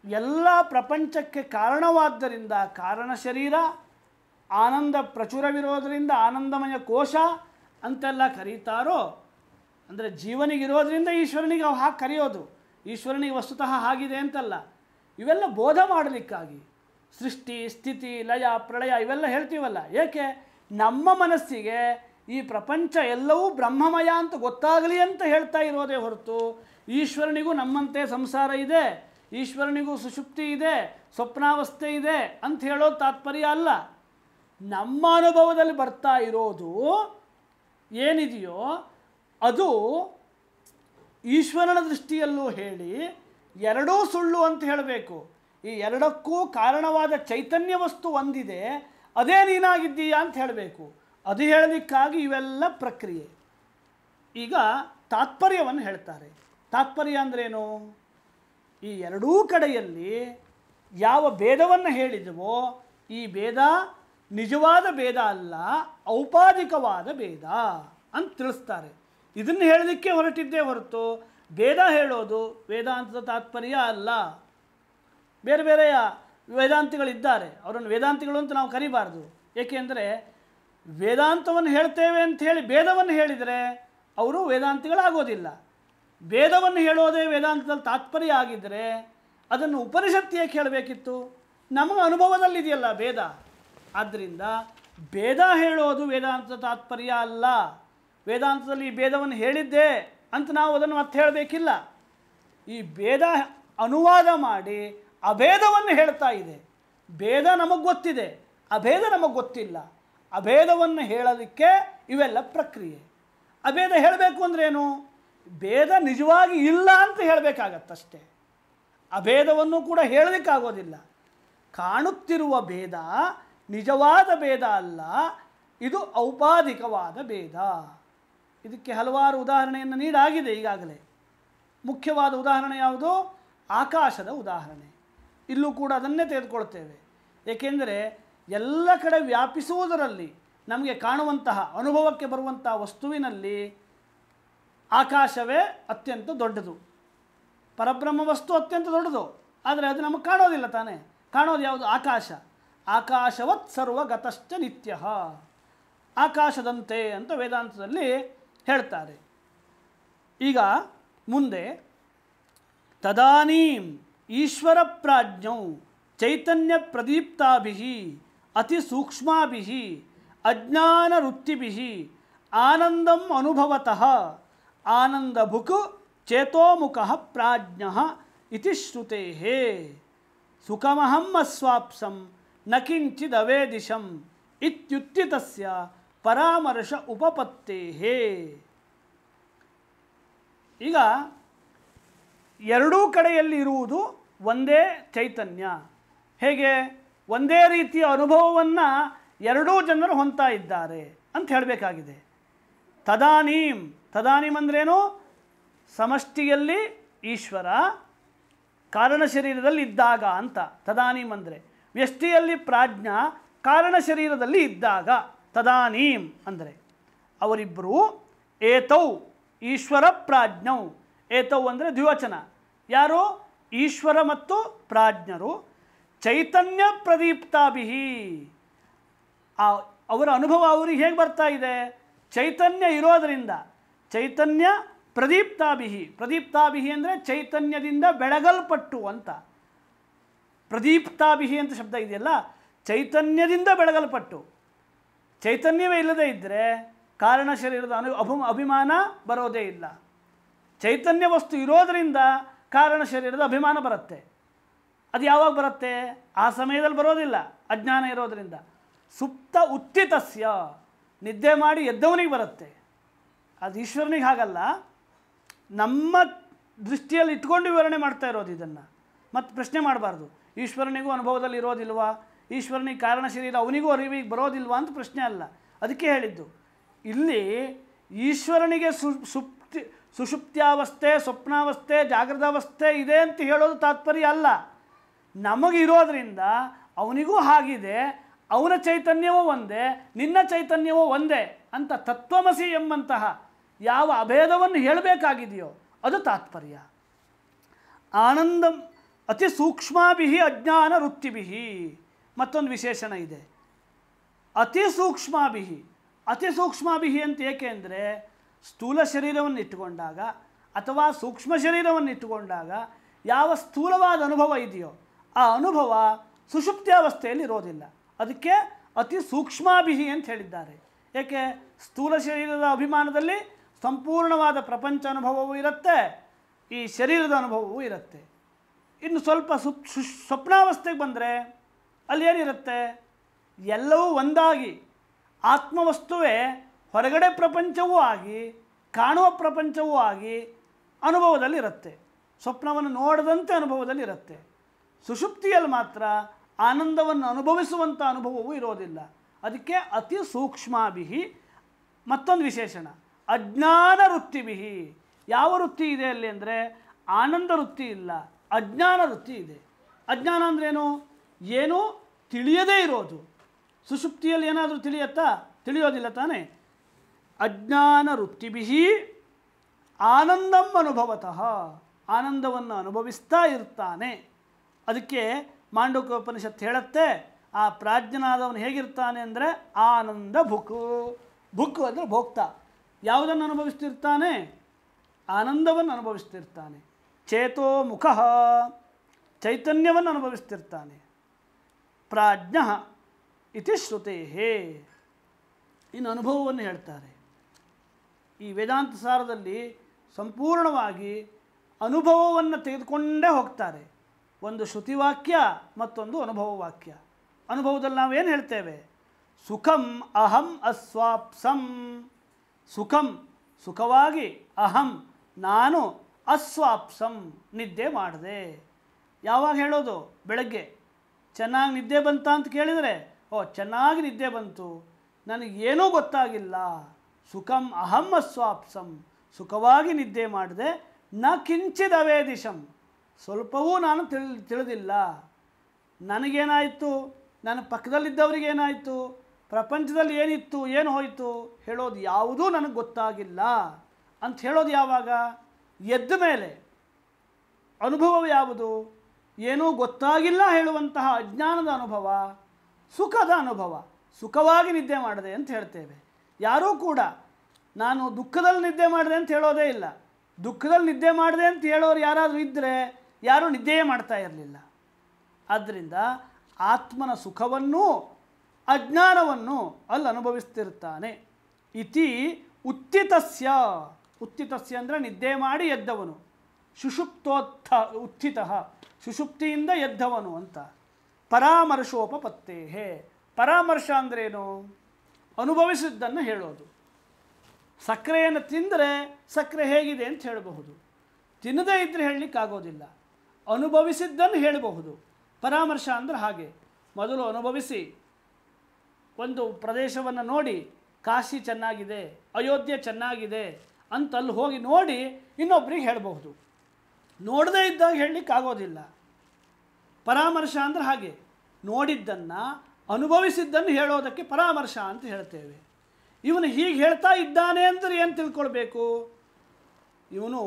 ಎಲ್ಲ ಪ್ರಪಂಚಕ್ಕೆ ಕಾರಣವಾದ್ದರಿಂದ ಕಾರಣ ಶರೀರ, ಆನಂದ ಪ್ರಚುರವಿರೋದರಿಂದ ಆನಂದಮಯ ಕೋಶ ಅಂತೆಲ್ಲ ಕರೀತಾರೋ, ಅಂದರೆ ಜೀವನಿಗಿರೋದ್ರಿಂದ ಈಶ್ವರನಿಗೆ ಹಾಗೆ ಕರೆಯೋದು, ಈಶ್ವರನಿಗೆ ವಸ್ತುತಃ ಆಗಿದೆ ಅಂತಲ್ಲ. ಇವೆಲ್ಲ ಬೋಧ ಮಾಡಲಿಕ್ಕಾಗಿ ಸೃಷ್ಟಿ ಸ್ಥಿತಿ ಲಯ ಪ್ರಳಯ ಇವೆಲ್ಲ ಹೇಳ್ತೀವಲ್ಲ. ಏಕೆ? ನಮ್ಮ ಮನಸ್ಸಿಗೆ ಈ ಪ್ರಪಂಚ ಎಲ್ಲವೂ ಬ್ರಹ್ಮಮಯ ಅಂತ ಗೊತ್ತಾಗಲಿ ಅಂತ ಹೇಳ್ತಾ ಇರೋದೇ ಹೊರತು ಈಶ್ವರನಿಗೂ ನಮ್ಮಂತೆ ಸಂಸಾರ ಇದೆ, ಈಶ್ವರನಿಗೂ ಸುಷುಪ್ತಿ ಇದೆ, ಸ್ವಪ್ನಾವಸ್ಥೆ ಇದೆ ಅಂತ ಹೇಳೋದು ತಾತ್ಪರ್ಯ ಅಲ್ಲ. ನಮ್ಮ ಅನುಭವದಲ್ಲಿ ಬರ್ತಾ ಇರೋದು ಏನಿದೆಯೋ ಅದು ಈಶ್ವರನ ದೃಷ್ಟಿಯಲ್ಲೂ ಹೇಳಿ ಎರಡೂ ಸುಳ್ಳು ಅಂತ ಹೇಳಬೇಕು. ಈ ಎರಡಕ್ಕೂ ಕಾರಣವಾದ ಚೈತನ್ಯ ವಸ್ತು ಒಂದಿದೆ, ಅದೇ ನೀನಾಗಿದ್ದೀಯಾ ಅಂತ ಹೇಳಬೇಕು. ಅದು ಹೇಳಲಿಕ್ಕಾಗಿ ಇವೆಲ್ಲ ಪ್ರಕ್ರಿಯೆ. ಈಗ ತಾತ್ಪರ್ಯವನ್ನು ಹೇಳ್ತಾರೆ. ತಾತ್ಪರ್ಯ ಅಂದ್ರೇನು? ಈ ಎರಡೂ ಕಡೆಯಲ್ಲಿ ಯಾವ ಭೇದವನ್ನು ಹೇಳಿದವೋ ಈ ಭೇದ ನಿಜವಾದ ಭೇದ ಅಲ್ಲ, ಔಪಾಧಿಕವಾದ ಭೇದ ಅಂತ ತಿಳಿಸ್ತಾರೆ. ಇದನ್ನು ಹೇಳಲಿಕ್ಕೆ ಹೊರಟಿದ್ದೇ ಹೊರತು ಭೇದ ಹೇಳೋದು ವೇದಾಂತದ ತಾತ್ಪರ್ಯ ಅಲ್ಲ. ಬೇರೆ ಬೇರೆಯ ವೇದಾಂತಿಗಳಿದ್ದಾರೆ, ಅವರನ್ನು ವೇದಾಂತಿಗಳು ಅಂತ ನಾವು ಕರಿಬಾರ್ದು. ಏಕೆಂದರೆ ವೇದಾಂತವನ್ನು ಹೇಳ್ತೇವೆ ಅಂತ ಹೇಳಿ ಭೇದವನ್ನು ಹೇಳಿದರೆ ಅವರು ವೇದಾಂತಿಗಳಾಗೋದಿಲ್ಲ. ಭೇದವನ್ನು ಹೇಳೋದೇ ವೇದಾಂತದಲ್ಲಿ ತಾತ್ಪರ್ಯ ಆಗಿದ್ದರೆ ಅದನ್ನು ಉಪನಿಷತ್ತು ಏಕೆ ಹೇಳಬೇಕಿತ್ತು? ನಮಗೆ ಅನುಭವದಲ್ಲಿದೆಯಲ್ಲ ಭೇದ. ಆದ್ದರಿಂದ ಭೇದ ಹೇಳೋದು ವೇದಾಂತದ ತಾತ್ಪರ್ಯ ಅಲ್ಲ. ವೇದಾಂತದಲ್ಲಿ ಈ ಭೇದವನ್ನು ಹೇಳಿದ್ದೆ ಅಂತ ನಾವು ಅದನ್ನು ಮತ್ತೆ ಹೇಳಬೇಕಿಲ್ಲ. ಈ ಭೇದ ಅನುವಾದ ಮಾಡಿ ಅಭೇದವನ್ನು ಹೇಳ್ತಾ ಇದೆ. ಭೇದ ನಮಗೆ ಗೊತ್ತಿದೆ, ಅಭೇದ ನಮಗೆ ಗೊತ್ತಿಲ್ಲ. ಅಭೇದವನ್ನು ಹೇಳಲಿಕ್ಕೆ ಇವೆಲ್ಲ ಪ್ರಕ್ರಿಯೆ. ಅಭೇದ ಹೇಳಬೇಕು ಅಂದ್ರೇನು? ಭೇದ ನಿಜವಾಗಿ ಇಲ್ಲ ಅಂತ ಹೇಳಬೇಕಾಗತ್ತಷ್ಟೇ. ಅಭೇದವನ್ನು ಕೂಡ ಹೇಳಲಿಕ್ಕಾಗೋದಿಲ್ಲ. ಕಾಣುತ್ತಿರುವ ಭೇದ ನಿಜವಾದ ಭೇದ ಅಲ್ಲ, ಇದು ಔಪಾಧಿಕವಾದ ಭೇದ. ಇದಕ್ಕೆ ಹಲವಾರು ಉದಾಹರಣೆಯನ್ನು ನೀಡಾಗಿದೆ ಈಗಾಗಲೇ. ಮುಖ್ಯವಾದ ಉದಾಹರಣೆ ಯಾವುದು? ಆಕಾಶದ ಉದಾಹರಣೆ. ಇಲ್ಲೂ ಕೂಡ ಅದನ್ನೇ ತೆಗೆದುಕೊಳ್ತೇವೆ. ಏಕೆಂದರೆ ಎಲ್ಲ ಕಡೆ ವ್ಯಾಪಿಸುವುದರಲ್ಲಿ ನಮಗೆ ಕಾಣುವಂತಹ ಅನುಭವಕ್ಕೆ ಬರುವಂತಹ ವಸ್ತುವಿನಲ್ಲಿ ಆಕಾಶವೇ ಅತ್ಯಂತ ದೊಡ್ಡದು. ಪರಬ್ರಹ್ಮ ವಸ್ತು ಅತ್ಯಂತ ದೊಡ್ಡದು, ಆದರೆ ಅದು ನಮಗೆ ಕಾಣೋದಿಲ್ಲ ತಾನೇ. ಕಾಣೋದು ಯಾವುದು? ಆಕಾಶ. ಆಕಾಶವತ್ ಸರ್ವಗತಶ್ಚ ನಿತ್ಯ, ಆಕಾಶದಂತೆ ಅಂತ ವೇದಾಂತದಲ್ಲಿ ಹೇಳ್ತಾರೆ. ಈಗ ಮುಂದೆ ತದಾನೀಂ ಈಶ್ವರ ಪ್ರಾಜ್ಞೌ ಚೈತನ್ಯ ಪ್ರದೀಪ್ತಾಭಿಃ ಅತಿ ಸೂಕ್ಷ್ಮಾಭಿಃ ಅಜ್ಞಾನ ವೃತ್ತಿಭಿಃ ಆನಂದಂ ಅನುಭವತಃ ಆನಂದಭುಕ್ ಚೇತೋಮುಖಃ ಪ್ರಾಜ್ಞಃ ಇತಿ ಶ್ರುತೇಃ ಸುಖಮಹಂ ಅಸ್ವಾಪ್ಸಂ ನ ಕಿಂಚಿದವೇದಿಶಂ ಇತ್ಯುತ್ತಿತಸ್ಯ ಪರಾಮರ್ಶ ಉಪಪತ್ತೇಃ. ಈಗ ಎರಡೂ ಕಡೆಯಲ್ಲಿ ಇರುವುದು ಒಂದೇ ಚೈತನ್ಯ. ಹೇಗೆ? ಒಂದೇ ರೀತಿಯ ಅನುಭವವನ್ನು ಎರಡೂ ಜನರು ಹೊಂದ್ತಾ ಇದ್ದಾರೆ ಅಂತ ಹೇಳಬೇಕಾಗಿದೆ. ತದಾನೀಂ, ತದಾನೀಂ ಅಂದ್ರೇನು? ಸಮಷ್ಟಿಯಲ್ಲಿ ಈಶ್ವರ, ಕಾರಣ ಶರೀರದಲ್ಲಿ ಇದ್ದಾಗ ಅಂತ ತದಾನೀಂ ಅಂದರೆ. ವ್ಯಷ್ಟಿಯಲ್ಲಿ ಪ್ರಾಜ್ಞ, ಕಾರಣ ಶರೀರದಲ್ಲಿ ಇದ್ದಾಗ ತದಾನೀಂ ಅಂದರೆ. ಅವರಿಬ್ಬರು ಏತೌ ಈಶ್ವರ ಪ್ರಾಜ್ಞೌ. ಏತೌ ಅಂದರೆ ದ್ವಿವಚನ. ಯಾರು? ಈಶ್ವರ ಮತ್ತು ಪ್ರಾಜ್ಞರು. ಚೈತನ್ಯ ಪ್ರದೀಪ್ತಾಭಿಃ, ಅವರ ಅನುಭವ ಅವರಿಗೆ ಹೇಗೆ ಬರ್ತಾ ಇದೆ? ಚೈತನ್ಯ ಇರೋದರಿಂದ. ಚೈತನ್ಯ ಪ್ರದೀಪ್ತಾಭಿಃ, ಪ್ರದೀಪ್ತಾಭಿಃ ಅಂದರೆ ಚೈತನ್ಯದಿಂದ ಬೆಳಗಲ್ಪಟ್ಟು ಅಂತ. ಪ್ರದೀಪ್ತಾಭಿಃ ಅಂತ ಶಬ್ದ ಇದೆಯಲ್ಲ, ಚೈತನ್ಯದಿಂದ ಬೆಳಗಲ್ಪಟ್ಟು. ಚೈತನ್ಯವೇ ಇಲ್ಲದೇ ಇದ್ದರೆ ಕಾರಣ ಶರೀರದ ಅಭಿಮಾನ ಬರೋದೇ ಇಲ್ಲ. ಚೈತನ್ಯ ವಸ್ತು ಇರೋದರಿಂದ ಕಾರಣ ಶರೀರದ ಅಭಿಮಾನ ಬರುತ್ತೆ. ಅದು ಯಾವಾಗ ಬರುತ್ತೆ? ಆ ಸಮಯದಲ್ಲಿ ಬರೋದಿಲ್ಲ, ಅಜ್ಞಾನ ಇರೋದರಿಂದ. ಸುಪ್ತ ಉತ್ಥಿತಸ್ಯ, ನಿದ್ದೆ ಮಾಡಿ ಎದ್ದವನಿಗೆ ಬರುತ್ತೆ. ಅದು ಈಶ್ವರನಿಗೆ ಹಾಗಲ್ಲ. ನಮ್ಮ ದೃಷ್ಟಿಯಲ್ಲಿ ಇಟ್ಕೊಂಡು ವಿವರಣೆ ಮಾಡ್ತಾ ಇರೋದು ಇದನ್ನು. ಮತ್ತು ಪ್ರಶ್ನೆ ಮಾಡಬಾರ್ದು, ಈಶ್ವರನಿಗೂ ಅನುಭವದಲ್ಲಿ ಇರೋದಿಲ್ವಾ, ಈಶ್ವರನಿಗೆ ಕಾರಣ ಶರೀರ ಅವನಿಗೂ ಅರಿವಿಗೆ ಬರೋದಿಲ್ವಾ ಅಂತ ಪ್ರಶ್ನೆ ಅಲ್ಲ. ಅದಕ್ಕೆ ಹೇಳಿದ್ದು ಇಲ್ಲಿ ಈಶ್ವರನಿಗೆ ಸುಷುಪ್ತ್ಯಾವಸ್ಥೆ, ಸ್ವಪ್ನಾವಸ್ಥೆ, ಜಾಗೃತಾವಸ್ಥೆ ಇದೆ ಅಂತ ಹೇಳೋದು ತಾತ್ಪರ್ಯ ಅಲ್ಲ. ನಮಗಿರೋದ್ರಿಂದ ಅವನಿಗೂ ಹಾಗಿದೆ, ಅವನ ಚೈತನ್ಯವೂ ಒಂದೇ, ನಿನ್ನ ಚೈತನ್ಯವೂ ಒಂದೇ ಅಂತ ತತ್ವಮಸಿ ಎಂಬಂತಹ ಯಾವ ಅಭೇದವನ್ನು ಹೇಳಬೇಕಾಗಿದೆಯೋ ಅದು ತಾತ್ಪರ್ಯ. ಆನಂದಂ ಅತಿ ಸೂಕ್ಷ್ಮಾಭಿಃ ಅಜ್ಞಾನ ವೃತ್ತಿಭಿಃ. ಮತ್ತೊಂದು ವಿಶೇಷಣ ಇದೆ, ಅತಿ ಸೂಕ್ಷ್ಮಾಭಿಃ. ಅತಿ ಸೂಕ್ಷ್ಮಾಭಿಃ ಅಂತ ಏಕೆ ಅಂದರೆ, ಸ್ಥೂಲ ಶರೀರವನ್ನು ಇಟ್ಟುಕೊಂಡಾಗ ಅಥವಾ ಸೂಕ್ಷ್ಮ ಶರೀರವನ್ನು ಇಟ್ಟುಕೊಂಡಾಗ ಯಾವ ಸ್ಥೂಲವಾದ ಅನುಭವ ಇದೆಯೋ ಆ ಅನುಭವ ಸುಷುಪ್ತ್ಯಾವಸ್ಥೆಯಲ್ಲಿ ಇರೋದಿಲ್ಲ. ಅದಕ್ಕೆ ಅತಿ ಸೂಕ್ಷ್ಮಾಭಿಃ ಅಂತ ಹೇಳಿದ್ದಾರೆ. ಏಕೆ? ಸ್ಥೂಲ ಶರೀರದ ಅಭಿಮಾನದಲ್ಲಿ ಸಂಪೂರ್ಣವಾದ ಪ್ರಪಂಚ ಅನುಭವವೂ ಇರುತ್ತೆ, ಈ ಶರೀರದ ಅನುಭವವೂ ಇರುತ್ತೆ. ಇನ್ನು ಸ್ವಲ್ಪ ಸ್ವಪ್ನಾವಸ್ಥೆಗೆ ಬಂದರೆ ಅಲ್ಲಿ ಏನಿರುತ್ತೆ? ಎಲ್ಲವೂ ಒಂದಾಗಿ ಆತ್ಮವಸ್ತುವೇ ಹೊರಗಡೆ ಪ್ರಪಂಚವೂ ಆಗಿ ಕಾಣುವ ಪ್ರಪಂಚವೂ ಆಗಿ ಅನುಭವದಲ್ಲಿರುತ್ತೆ. ಸ್ವಪ್ನವನ್ನು ನೋಡದಂತೆ ಅನುಭವದಲ್ಲಿರುತ್ತೆ. ಸುಷುಪ್ತಿಯಲ್ಲಿ ಮಾತ್ರ ಆನಂದವನ್ನು ಅನುಭವಿಸುವಂಥ ಅನುಭವವೂ ಇರೋದಿಲ್ಲ. ಅದಕ್ಕೆ ಅತಿ ಸೂಕ್ಷ್ಮಾಭಿಃ. ಮತ್ತೊಂದು ವಿಶೇಷಣ ಅಜ್ಞಾನ ವೃತ್ತಿಭಿಃ. ಯಾವ ವೃತ್ತಿ ಇದೆ ಅಲ್ಲಿ ಅಂದರೆ ಆನಂದ ವೃತ್ತಿ ಇಲ್ಲ, ಅಜ್ಞಾನ ವೃತ್ತಿ ಇದೆ. ಅಜ್ಞಾನ ಅಂದ್ರೇನು? ಏನೂ ತಿಳಿಯದೇ ಇರೋದು. ಸುಷುಪ್ತಿಯಲ್ಲಿ ಏನಾದರೂ ತಿಳಿಯುತ್ತಾ? ತಿಳಿಯೋದಿಲ್ಲ ತಾನೇ. ಅಜ್ಞಾನ ವೃತ್ತಿಭಿಃ ಆನಂದಂ ಅನುಭವತಃ, ಆನಂದವನ್ನು ಅನುಭವಿಸ್ತಾ ಇರ್ತಾನೆ. ಅದಕ್ಕೆ ಮಾಂಡೂಕ್ಯೋಪನಿಷತ್ತು ಹೇಳುತ್ತೆ, ಆ ಪ್ರಾಜ್ಞನಾದವನು ಹೇಗಿರ್ತಾನೆ ಅಂದರೆ ಆನಂದ ಭುಕ್. ಭುಕ್ ಅಂದರೆ ಭೋಕ್ತ. ಯಾವುದನ್ನು ಅನುಭವಿಸ್ತಿರ್ತಾನೆ? ಆನಂದವನ್ನು ಅನುಭವಿಸ್ತಿರ್ತಾನೆ. ಚೇತೋ ಮುಖ, ಚೈತನ್ಯವನ್ನು ಅನುಭವಿಸ್ತಿರ್ತಾನೆ. ಪ್ರಾಜ್ಞ ಇತಿ ಶ್ರುತೇ, ಇನ್ನು ಅನುಭವವನ್ನು ಹೇಳ್ತಾರೆ. ಈ ವೇದಾಂತ ಸಾರದಲ್ಲಿ ಸಂಪೂರ್ಣವಾಗಿ ಅನುಭವವನ್ನು ತೆಗೆದುಕೊಂಡೇ ಹೋಗ್ತಾರೆ. ಒಂದು ಶ್ರುತಿವಾಕ್ಯ, ಮತ್ತೊಂದು ಅನುಭವ ವಾಕ್ಯ. ಅನುಭವದಲ್ಲಿ ನಾವೇನು ಹೇಳ್ತೇವೆ? ಸುಖಂ ಅಹಂ ಅಸ್ವಾಪ್ಸಂ. ಸುಖಂ ಸುಖವಾಗಿ, ಅಹಂ ನಾನು, ಅಸ್ವಾಪ್ಸಂ ನಿದ್ದೆ ಮಾಡಿದೆ. ಯಾವಾಗ ಹೇಳೋದು? ಬೆಳಗ್ಗೆ. ಚೆನ್ನಾಗಿ ನಿದ್ದೆ ಬಂತ ಅಂತ ಕೇಳಿದರೆ, ಓ ಚೆನ್ನಾಗಿ ನಿದ್ದೆ ಬಂತು, ನನಗೇನೂ ಗೊತ್ತಾಗಿಲ್ಲ. ಸುಖಂ ಅಹಂ ಅಸ್ವಾಪ್ಸಂ, ಸುಖವಾಗಿ ನಿದ್ದೆ ಮಾಡಿದೆ. ನ ಕಿಂಚಿದವೇದಿಶಂ, ಸ್ವಲ್ಪವೂ ನಾನು ತಿಳಿದಿಲ್ಲ. ನನಗೇನಾಯಿತು, ನನ್ನ ಪಕ್ಕದಲ್ಲಿದ್ದವರಿಗೇನಾಯಿತು, ಪ್ರಪಂಚದಲ್ಲಿ ಏನಿತ್ತು ಏನು ಹೋಯಿತು ಹೇಳೋದು ಯಾವುದೂ ನನಗೆ ಗೊತ್ತಾಗಿಲ್ಲ ಅಂತ ಹೇಳೋದು ಯಾವಾಗ? ಎದ್ದ ಮೇಲೆ. ಅನುಭವ ಯಾವುದು? ಏನೂ ಗೊತ್ತಾಗಿಲ್ಲ ಹೇಳುವಂತಹ ಅಜ್ಞಾನದ ಅನುಭವ, ಸುಖದ ಅನುಭವ. ಸುಖವಾಗಿ ನಿದ್ದೆ ಮಾಡಿದೆ ಅಂತ ಹೇಳ್ತೇವೆ. ಯಾರೂ ಕೂಡ ನಾನು ದುಃಖದಲ್ಲಿ ನಿದ್ದೆ ಮಾಡಿದೆ ಅಂತ ಹೇಳೋದೇ ಇಲ್ಲ. ದುಃಖದಲ್ಲಿ ನಿದ್ದೆ ಮಾಡಿದೆ ಅಂತ ಹೇಳೋರು ಯಾರಾದರೂ ಇದ್ದರೆ ಯಾರೂ ನಿದ್ದೆಯೇ ಮಾಡ್ತಾ ಇರಲಿಲ್ಲ. ಆದ್ದರಿಂದ ಆತ್ಮನ ಸುಖವನ್ನೂ ಅಜ್ಞಾನವನ್ನು ಅಲ್ಲಿ ಅನುಭವಿಸ್ತಿರ್ತಾನೆ. ಇತಿ ಉತ್ತಿತಸ್ಯ, ಉತ್ತಿತಸ್ಯ ಅಂದರೆ ನಿದ್ದೆ ಮಾಡಿ ಎದ್ದವನು. ಉತ್ಥಿತಃ, ಸುಷುಪ್ತಿಯಿಂದ ಎದ್ದವನು ಅಂತ. ಪರಾಮರ್ಶೋಪಪತ್ತೇಹೇ, ಪರಾಮರ್ಶ ಅಂದ್ರೇನು? ಅನುಭವಿಸಿದ್ದನ್ನು ಹೇಳೋದು. ಸಕ್ಕರೆಯನ್ನು ತಿಂದರೆ ಸಕ್ಕರೆ ಹೇಗಿದೆ ಅಂತ ಹೇಳಬಹುದು, ತಿನ್ನದೇ ಇದ್ದರೆ ಹೇಳಲಿಕ್ಕಾಗೋದಿಲ್ಲ. ಅನುಭವಿಸಿದ್ದನ್ನು ಹೇಳಬಹುದು. ಪರಾಮರ್ಶ ಅಂದರೆ ಹಾಗೆ. ಮೊದಲು ಅನುಭವಿಸಿ, ಒಂದು ಪ್ರದೇಶವನ್ನು ನೋಡಿ, ಕಾಶಿ ಚೆನ್ನಾಗಿದೆ, ಅಯೋಧ್ಯೆ ಚೆನ್ನಾಗಿದೆ ಅಂತ ಅಲ್ಲಿ ಹೋಗಿ ನೋಡಿ ಇನ್ನೊಬ್ಬರಿಗೆ ಹೇಳಬಹುದು. ನೋಡದೇ ಇದ್ದಾಗ ಹೇಳಲಿಕ್ಕಾಗೋದಿಲ್ಲ. ಪರಾಮರ್ಶ ಅಂದರೆ ಹಾಗೆ, ನೋಡಿದ್ದನ್ನು ಅನುಭವಿಸಿದ್ದನ್ನು ಹೇಳೋದಕ್ಕೆ ಪರಾಮರ್ಶ ಅಂತ ಹೇಳ್ತೇವೆ. ಇವನು ಹೀಗೆ ಹೇಳ್ತಾ ಇದ್ದಾನೆ ಅಂದರೆ ಏನು ತಿಳ್ಕೊಳ್ಬೇಕು? ಇವನು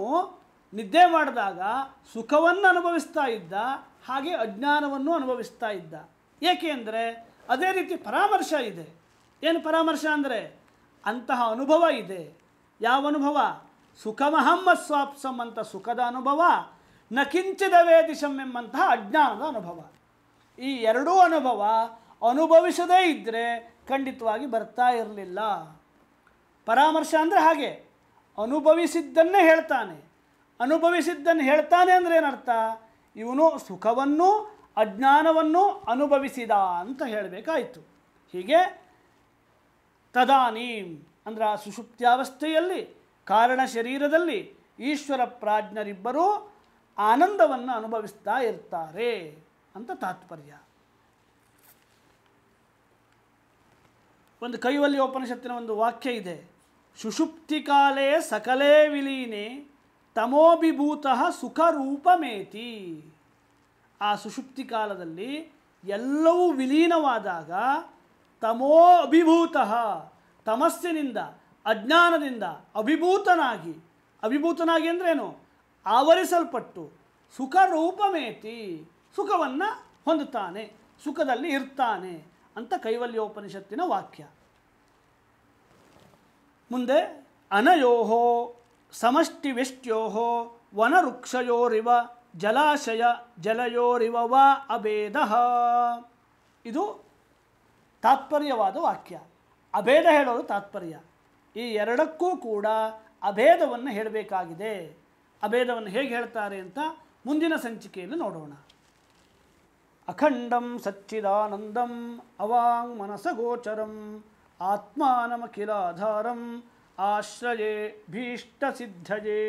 ನಿದ್ದೆ ಮಾಡಿದಾಗ ಸುಖವನ್ನು ಅನುಭವಿಸ್ತಾ ಇದ್ದ, ಹಾಗೆ ಅಜ್ಞಾನವನ್ನು ಅನುಭವಿಸ್ತಾ ಇದ್ದ. ಏಕೆ ಅಂದರೆ ಅದೇ ರೀತಿ ಪರಾಮರ್ಶ ಇದೆ. ಏನು ಪರಾಮರ್ಶ ಅಂದರೆ ಅಂತಹ ಅನುಭವ ಇದೆ. ಯಾವ ಅನುಭವ? ಸುಖಮಹಂ ಅಸ್ವಾಪ್ಸಂ ಅಂತ ಸುಖದ ಅನುಭವ, ನ ಕಿಂಚಿದವೇದಿಶಂ ಎಂಬಂತಹ ಅಜ್ಞಾನದ ಅನುಭವ. ಈ ಎರಡೂ ಅನುಭವ ಅನುಭವಿಸದೇ ಇದ್ದರೆ ಖಂಡಿತವಾಗಿ ಬರ್ತಾ ಇರಲಿಲ್ಲ. ಪರಾಮರ್ಶ ಅಂದರೆ ಹಾಗೆ, ಅನುಭವಿಸಿದ್ದನ್ನೇ ಹೇಳ್ತಾನೆ. ಅನುಭವಿಸಿದ್ದನ್ನು ಹೇಳ್ತಾನೆ ಅಂದರೆ ಏನರ್ಥ? ಇವನು ಸುಖವನ್ನು ಅಜ್ಞಾನವನ್ನು ಅನುಭವಿಸಿದ ಅಂತ ಹೇಳಬೇಕಾಯಿತು. ಹೀಗೆ ತದಾನೀಂ ಅಂದರೆ ಆ ಸುಷುಪ್ತ್ಯಾವಸ್ಥೆಯಲ್ಲಿ ಕಾರಣ ಶರೀರದಲ್ಲಿ ಈಶ್ವರ ಪ್ರಾಜ್ಞರಿಬ್ಬರೂ ಆನಂದವನ್ನು ಅನುಭವಿಸ್ತಾ ಇರ್ತಾರೆ ಅಂತ ತಾತ್ಪರ್ಯ. ಒಂದು ಕೈವಲ್ಯೋಪನಿಷತ್ತಿನ ಒಂದು ವಾಕ್ಯ ಇದೆ, ಸುಷುಪ್ತಿಕಾಲೇ ಸಕಲೇ ವಿಲೀನೆ ತಮೋಭಿಭೂತಃ ಸುಖರೂಪಮೇತಿ. ಆ ಸುಷುಪ್ತಿ ಕಾಲದಲ್ಲಿ ಎಲ್ಲವೂ ವಿಲೀನವಾದಾಗ ತಮೋ ಅಭಿಭೂತಃ, ತಮಸ್ಸಿನಿಂದ ಅಜ್ಞಾನದಿಂದ ಅಭಿಭೂತನಾಗಿ ಅಂದ್ರೇನು? ಆವರಿಸಲ್ಪಟ್ಟು ಸುಖರೂಪಮೇತಿ, ಸುಖವನ್ನು ಹೊಂದುತ್ತಾನೆ, ಸುಖದಲ್ಲಿ ಇರ್ತಾನೆ ಅಂತ ಕೈವಲ್ಯೋಪನಿಷತ್ತಿನ ವಾಕ್ಯ. ಮುಂದೆ ಅನಯೋಹೋ ಸಮಷ್ಟಿವೆಷ್ಟ್ಯೋಹೋ ವನವೃಕ್ಷಯೋರಿವ ಜಲಾಶಯ ಜಲಯೋರಿವ ವಾ ಅಭೇದಃ. ಇದು ತಾತ್ಪರ್ಯವಾದ ವಾಕ್ಯ. ಅಭೇದ ಹೇಳೋದು ತಾತ್ಪರ್ಯ. ಈ ಎರಡಕ್ಕೂ ಕೂಡ ಅಭೇದವನ್ನು ಹೇಳಬೇಕಾಗಿದೆ. ಅಭೇದವನ್ನು ಹೇಗೆ ಹೇಳ್ತಾರೆ ಅಂತ ಮುಂದಿನ ಸಂಚಿಕೆಯಲ್ಲಿ ನೋಡೋಣ. ಅಖಂಡಂ ಸಚ್ಚಿದಾನಂದಂ ಅವಾಂಗ್ ಮನಸಗೋಚರಂ ಆತ್ಮಾನಮಖಿಲಾಧಾರಂ ಆಶ್ರಯೇ ಭೀಷ್ಟಸಿದ್ಧಯೇ.